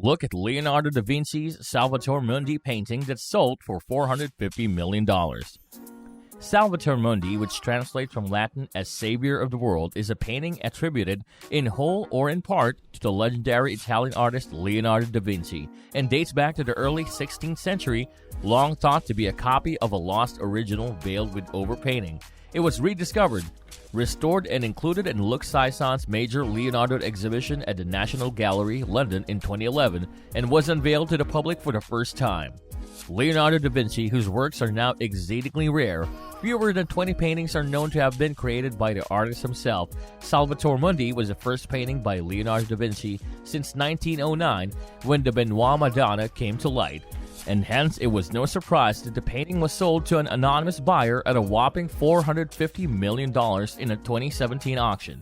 Look at Leonardo da Vinci's Salvator Mundi painting that sold for $450 million. Salvator Mundi, which translates from Latin as Savior of the World, is a painting attributed in whole or in part to the legendary Italian artist Leonardo da Vinci and dates back to the early 16th century, long thought to be a copy of a lost original veiled with overpainting. It was rediscovered, restored, and included in Lux Saison's major Leonardo exhibition at the National Gallery, London in 2011 and was unveiled to the public for the first time. Leonardo da Vinci, whose works are now exceedingly rare, fewer than 20 paintings are known to have been created by the artist himself. Salvator Mundi was the first painting by Leonardo da Vinci since 1909 when the Benoit Madonna came to light, and hence it was no surprise that the painting was sold to an anonymous buyer at a whopping $450 million in a 2017 auction.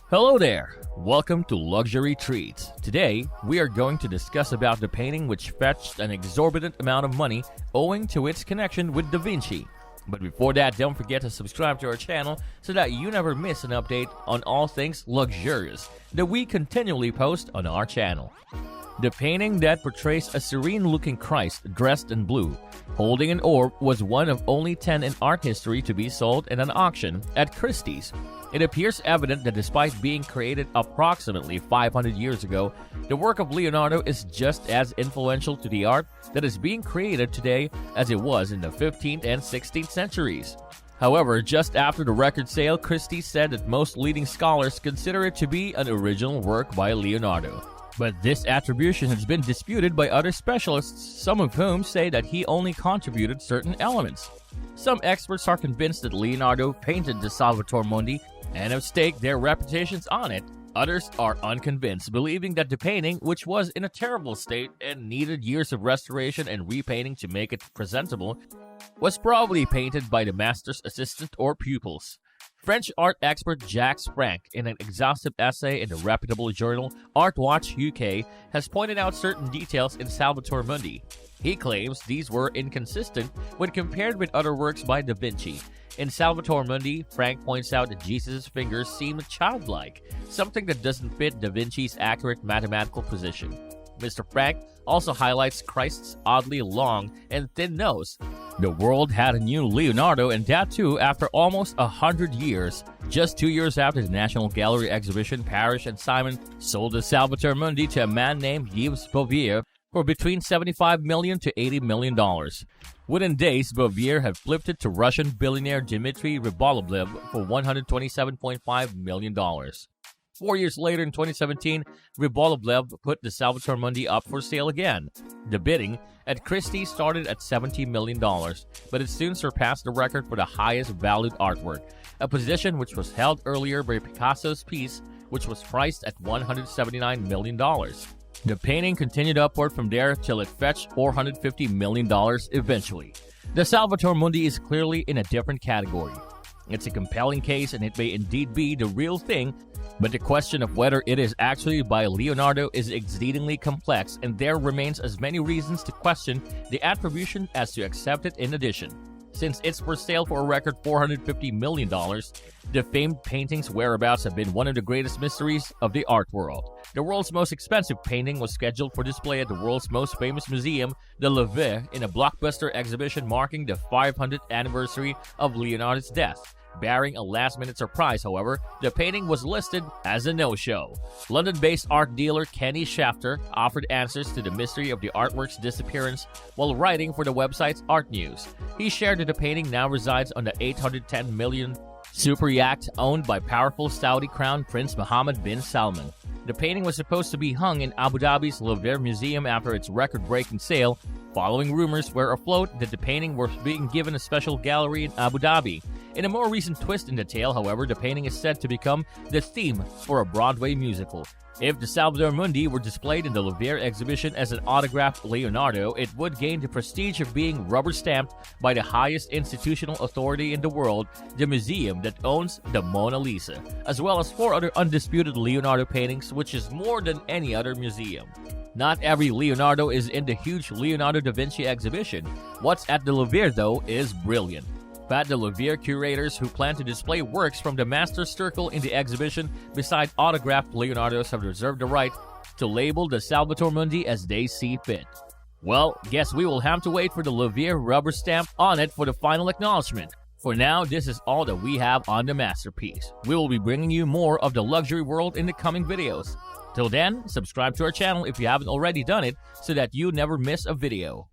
Hello there! Welcome to Luxury Treats. Today, we are going to discuss about the painting which fetched an exorbitant amount of money owing to its connection with Da Vinci. But before that, don't forget to subscribe to our channel so that you never miss an update on all things luxurious that we continually post on our channel. The painting that portrays a serene-looking Christ dressed in blue, holding an orb, was one of only 10 in art history to be sold in an auction at Christie's. It appears evident that despite being created approximately 500 years ago, the work of Leonardo is just as influential to the art that is being created today as it was in the 15th and 16th centuries. However, just after the record sale, Christie said that most leading scholars consider it to be an original work by Leonardo. But this attribution has been disputed by other specialists, some of whom say that he only contributed certain elements. Some experts are convinced that Leonardo painted the Salvator Mundi and have staked their reputations on it. Others are unconvinced, believing that the painting, which was in a terrible state and needed years of restoration and repainting to make it presentable, was probably painted by the master's assistant or pupils. French art expert Jacques Frank, in an exhaustive essay in the reputable journal ArtWatch UK, has pointed out certain details in Salvator Mundi. He claims these were inconsistent when compared with other works by Da Vinci. In Salvator Mundi, Frank points out that Jesus' fingers seem childlike, something that doesn't fit Da Vinci's accurate mathematical position. Mr. Frank also highlights Christ's oddly long and thin nose. The world had a new Leonardo, and that too after almost 100 years. Just 2 years after the National Gallery exhibition, Parrish and Simon sold the Salvator Mundi to a man named Yves Bouvier for between $75 million to $80 million. Within days, Bouvier had flipped it to Russian billionaire Dmitry Rybolovlev for $127.5 million. 4 years later, in 2017, Rybolovlev put the Salvator Mundi up for sale again. The bidding at Christie's started at $70 million, but it soon surpassed the record for the highest valued artwork, a position which was held earlier by Picasso's piece, which was priced at $179 million. The painting continued upward from there till it fetched $450 million eventually. The Salvator Mundi is clearly in a different category. It's a compelling case, and it may indeed be the real thing, but the question of whether it is actually by Leonardo is exceedingly complex, and there remains as many reasons to question the attribution as to accept it in addition. Since it's for sale for a record $450 million, the famed painting's whereabouts have been one of the greatest mysteries of the art world. The world's most expensive painting was scheduled for display at the world's most famous museum, the Louvre, in a blockbuster exhibition marking the 500th anniversary of Leonardo's death. Barring a last-minute surprise, however, the painting was listed as a no-show. London-based art dealer Kenny Shafter offered answers to the mystery of the artwork's disappearance while writing for the website's Art News. He shared that the painting now resides on the $810 million super yacht owned by powerful Saudi Crown Prince Mohammed bin Salman. The painting was supposed to be hung in Abu Dhabi's Louvre Museum after its record-breaking sale, following rumors were afloat that the painting was being given a special gallery in Abu Dhabi. In a more recent twist in the tale, however, the painting is said to become the theme for a Broadway musical. If the Salvator Mundi were displayed in the Louvre exhibition as an autographed Leonardo, it would gain the prestige of being rubber-stamped by the highest institutional authority in the world, the museum that owns the Mona Lisa, as well as 4 other undisputed Leonardo paintings, which is more than any other museum. Not every Leonardo is in the huge Leonardo da Vinci exhibition. What's at the Louvre, though, is brilliant. But the Louvre curators who plan to display works from the Master's Circle in the exhibition beside autographed Leonardos have reserved the right to label the Salvator Mundi as they see fit. Well, guess we will have to wait for the Levier rubber stamp on it for the final acknowledgement. For now, this is all that we have on the masterpiece. We will be bringing you more of the luxury world in the coming videos. Till then, subscribe to our channel if you haven't already done it so that you never miss a video.